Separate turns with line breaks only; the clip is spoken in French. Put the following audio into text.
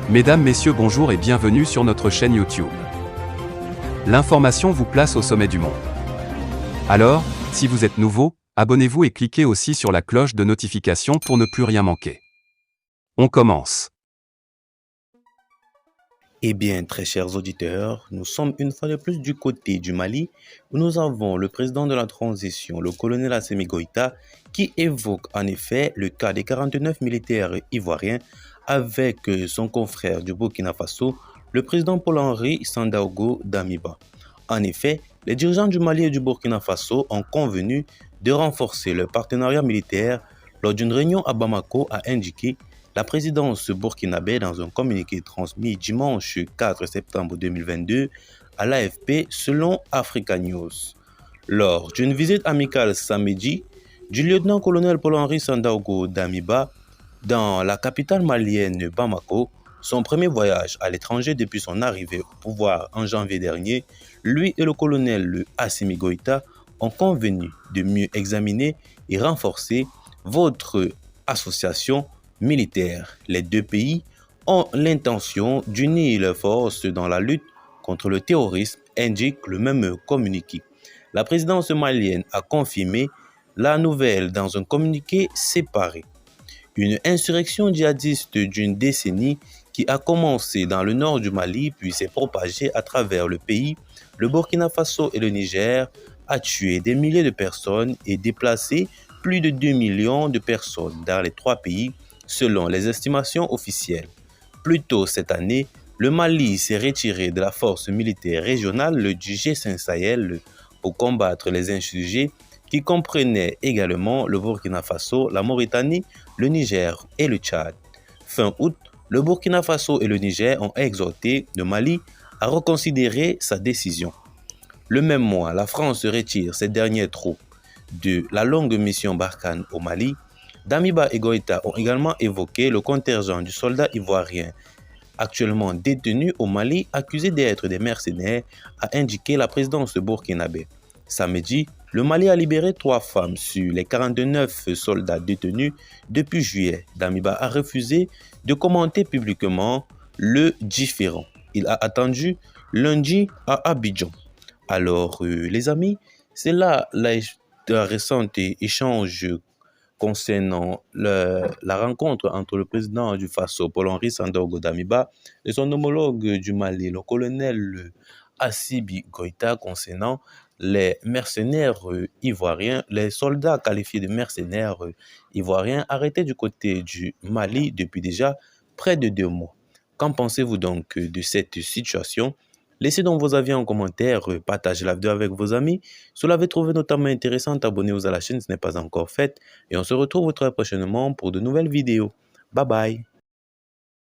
Mesdames, Messieurs, bonjour et bienvenue sur notre chaîne YouTube. L'information vous place au sommet du monde. Alors, si vous êtes nouveau, abonnez-vous et cliquez aussi sur la cloche de notification pour ne plus rien manquer. On commence.
Eh bien, très chers auditeurs, nous sommes une fois de plus du côté du Mali, où nous avons le président de la transition, le colonel Assimi Goïta, qui évoque en effet le cas des 49 militaires ivoiriens avec son confrère du Burkina Faso, le président Paul-Henri Sandaogo Damiba. En effet, les dirigeants du Mali et du Burkina Faso ont convenu de renforcer leur partenariat militaire lors d'une réunion à Bamako, a indiqué la présidence burkinabé dans un communiqué transmis dimanche 4 septembre 2022 à l'AFP selon Africa News. Lors d'une visite amicale samedi du lieutenant-colonel Paul-Henri Sandaogo Damiba dans la capitale malienne Bamako, son premier voyage à l'étranger depuis son arrivée au pouvoir en janvier dernier, lui et le colonel Assimi Goïta ont convenu de mieux examiner et renforcer votre association militaire. Les deux pays ont l'intention d'unir leurs forces dans la lutte contre le terrorisme, indique le même communiqué. La présidence malienne a confirmé la nouvelle dans un communiqué séparé. Une insurrection djihadiste d'une décennie qui a commencé dans le nord du Mali puis s'est propagée à travers le pays, le Burkina Faso et le Niger, a tué des milliers de personnes et déplacé plus de 2 millions de personnes dans les trois pays, selon les estimations officielles. Plus tôt cette année, le Mali s'est retiré de la force militaire régionale du G5 Sahel pour combattre les insurgés qui comprenaient également le Burkina Faso, la Mauritanie, le Niger et le Tchad. Fin août, le Burkina Faso et le Niger ont exhorté le Mali à reconsidérer sa décision. Le même mois, la France retire ses dernières troupes de la longue mission Barkhane au Mali. Damiba et Goïta ont également évoqué le contingent du soldat ivoirien actuellement détenu au Mali, accusé d'être des mercenaires, a indiqué la présidence burkinabé. Samedi, le Mali a libéré 3 femmes sur les 49 soldats détenus depuis juillet. Damiba a refusé de commenter publiquement le différend. Il a attendu lundi à Abidjan. Alors, les amis, c'est là la récente échange concernant la rencontre entre le président du Faso, Paul-Henri Sandaogo Damiba, et son homologue du Mali, le colonel Assimi Goïta, concernant les mercenaires ivoiriens, les soldats qualifiés de mercenaires ivoiriens arrêtés du côté du Mali depuis déjà près de 2 mois. Qu'en pensez-vous donc de cette situation? Laissez donc vos avis en commentaire, partagez la vidéo avec vos amis. Si vous l'avez trouvé notamment intéressante, abonnez-vous à la chaîne si ce n'est pas encore fait. Et on se retrouve très prochainement pour de nouvelles vidéos. Bye bye.